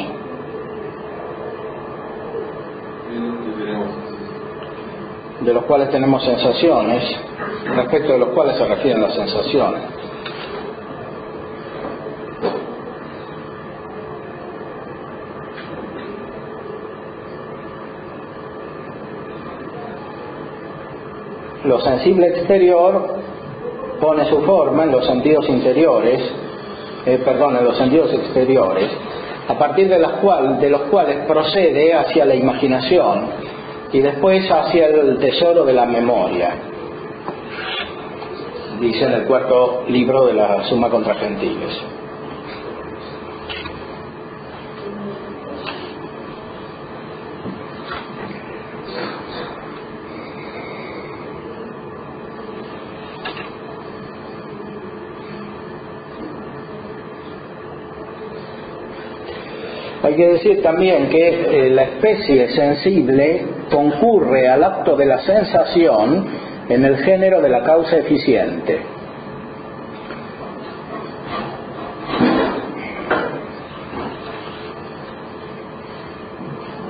de los cuales tenemos sensaciones, respecto de los cuales se refieren las sensaciones. Lo sensible exterior pone su forma en los sentidos interiores, en los sentidos exteriores, a partir de los cuales procede hacia la imaginación y después hacia el tesoro de la memoria, dice en el cuarto libro de la Summa contra Gentiles. Hay que decir también que la especie sensible concurre al acto de la sensación en el género de la causa eficiente.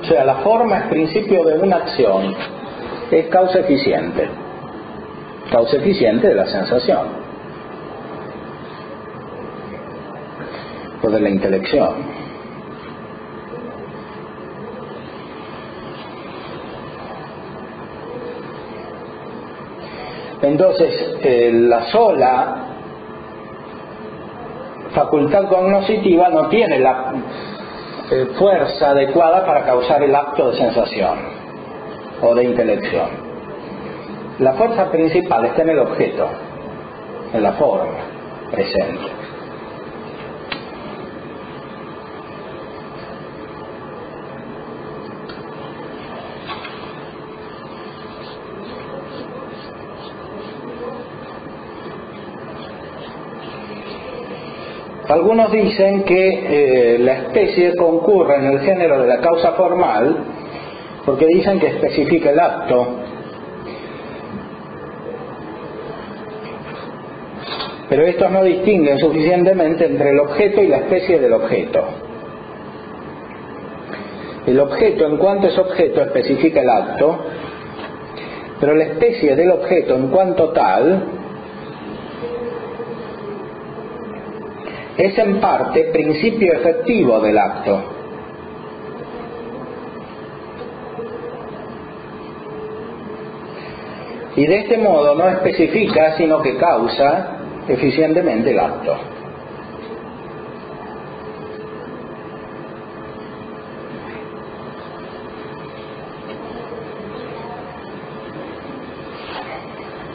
O sea, la forma es principio de una acción, es causa eficiente de la sensación o de la intelección. Entonces, la sola facultad cognoscitiva no tiene la fuerza adecuada para causar el acto de sensación o de intelección. La fuerza principal está en el objeto, en la forma presente. Algunos dicen que la especie concurre en el género de la causa formal porque dicen que especifica el acto, pero estos no distinguen suficientemente entre el objeto y la especie del objeto. El objeto, en cuanto es objeto, especifica el acto, pero la especie del objeto, en cuanto tal, es en parte principio efectivo del acto. Y de este modo no especifica, sino que causa eficientemente el acto.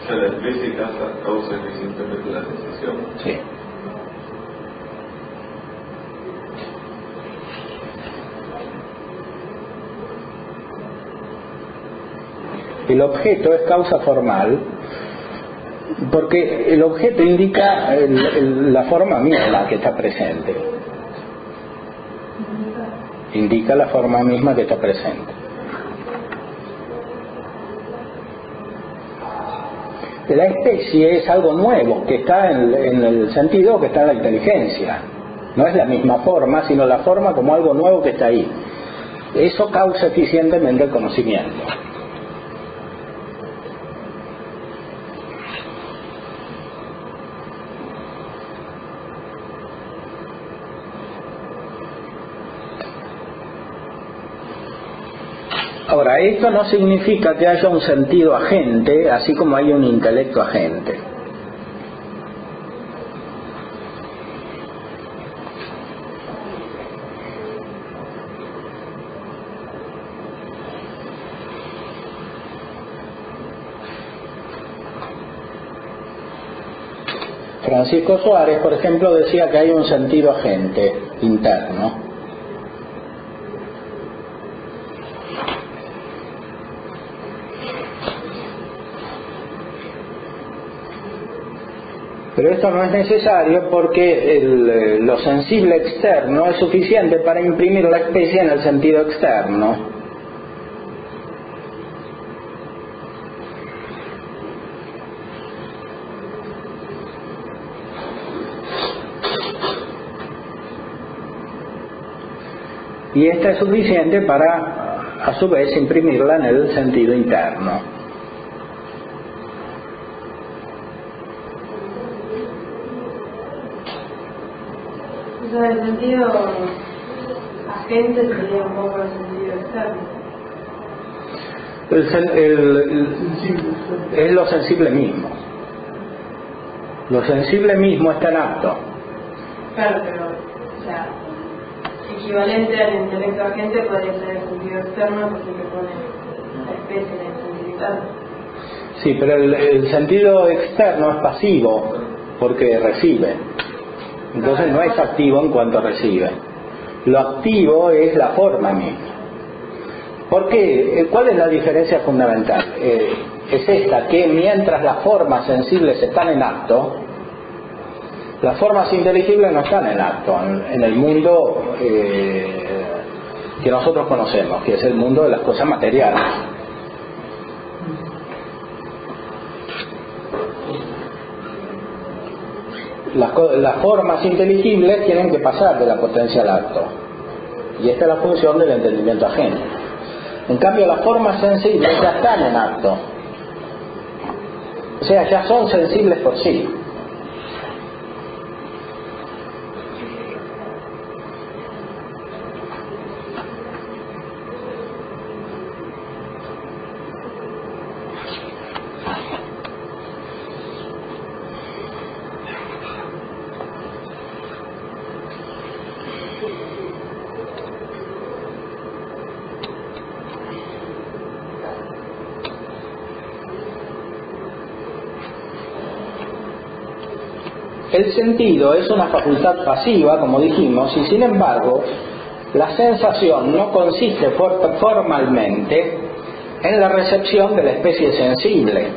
O sea, la especie causa eficientemente la sensación. Sí. El objeto es causa formal Porque el objeto indica la forma misma que está presente. Indica la forma misma que está presente. La especie es algo nuevo, que está en el sentido que está en la inteligencia. No es la misma forma, sino la forma como algo nuevo que está ahí. Eso causa eficientemente el conocimiento. Ahora, esto no significa que haya un sentido agente, así como hay un intelecto agente. Francisco Suárez, por ejemplo, decía que hay un sentido agente interno. Pero esto no es necesario porque lo sensible externo es suficiente para imprimir la especie en el sentido externo. Y esta es suficiente para, a su vez, imprimirla en el sentido interno. El sentido agente sería un poco el sentido externo. Es lo sensible mismo. Lo sensible mismo está en acto. Claro, pero, o sea, equivalente al intelecto agente podría ser el sentido externo porque le pone la especie en el sentido interno. Sí, pero el sentido externo es pasivo porque recibe. Entonces no es activo en cuanto recibe. Lo activo es la forma misma. ¿Por qué? ¿Cuál es la diferencia fundamental? Es esta, que mientras las formas sensibles están en acto, las formas inteligibles no están en acto en el mundo que nosotros conocemos, que es el mundo de las cosas materiales. Las formas inteligibles tienen que pasar de la potencia al acto, y esta es la función del entendimiento ajeno. En cambio, las formas sensibles ya están en acto, o sea, ya son sensibles por sí. El sentido es una facultad pasiva, como dijimos, y sin embargo, la sensación no consiste formalmente en la recepción de la especie sensible,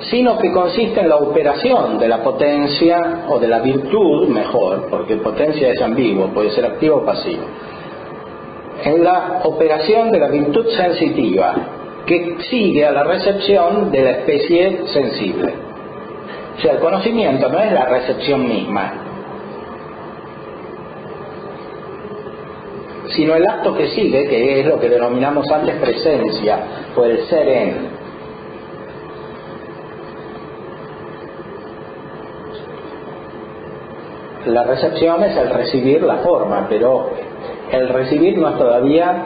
sino que consiste en la operación de la potencia o de la virtud, mejor, porque potencia es ambiguo, puede ser activo o pasivo, en la operación de la virtud sensitiva que sigue a la recepción de la especie sensible. O sea, el conocimiento no es la recepción misma, sino el acto que sigue, que es lo que denominamos antes presencia, o el ser en. La recepción es el recibir la forma, pero el recibir no es todavía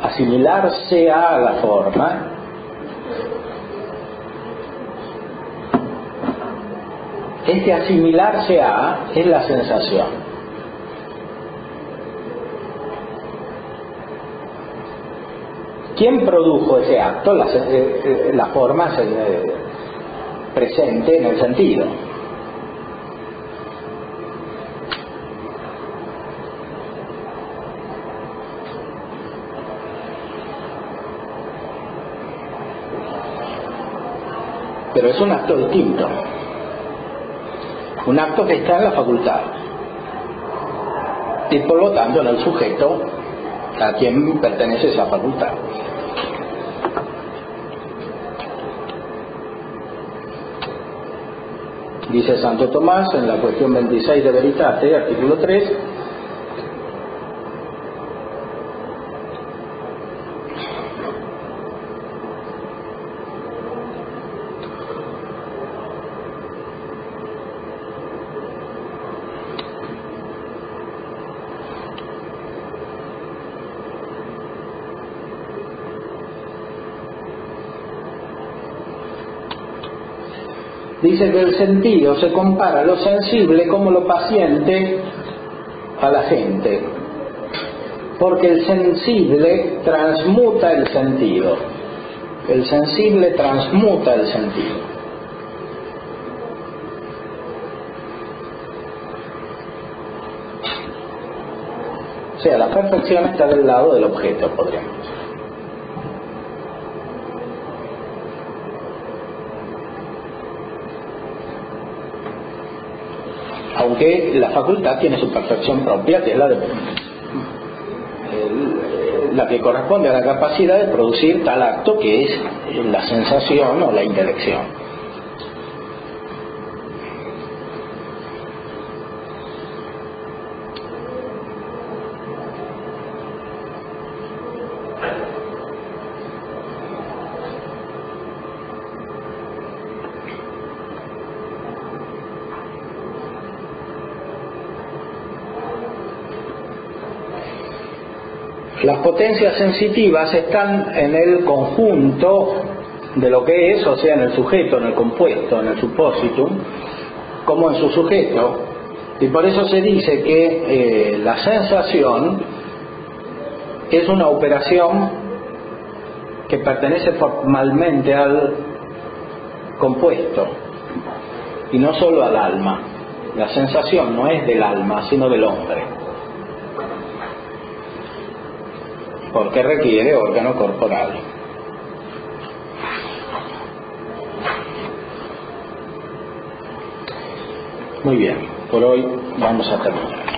asimilarse a la forma. Este asimilarse a es la sensación. ¿Quién produjo ese acto? La forma presente en el sentido. pero es un acto distinto, un acto que está en la facultad y por lo tanto en el sujeto a quien pertenece esa facultad. Dice Santo Tomás en la cuestión 26 de Veritate, artículo 3, dice que el sentido se compara lo sensible como lo paciente a la gente, porque el sensible transmuta el sentido. El sensible transmuta el sentido. O sea, la perfección está del lado del objeto, podríamos decir. Aunque la facultad tiene su perfección propia, que es la que corresponde a la capacidad de producir tal acto que es la sensación o la intelección. Las potencias sensitivas están en el conjunto de lo que es, o sea, en el sujeto, en el compuesto, en el suppositum, como en su sujeto, y por eso se dice que la sensación es una operación que pertenece formalmente al compuesto y no solo al alma. La sensación no es del alma, sino del hombre, porque requiere órgano corporal. Muy bien, por hoy vamos a terminar.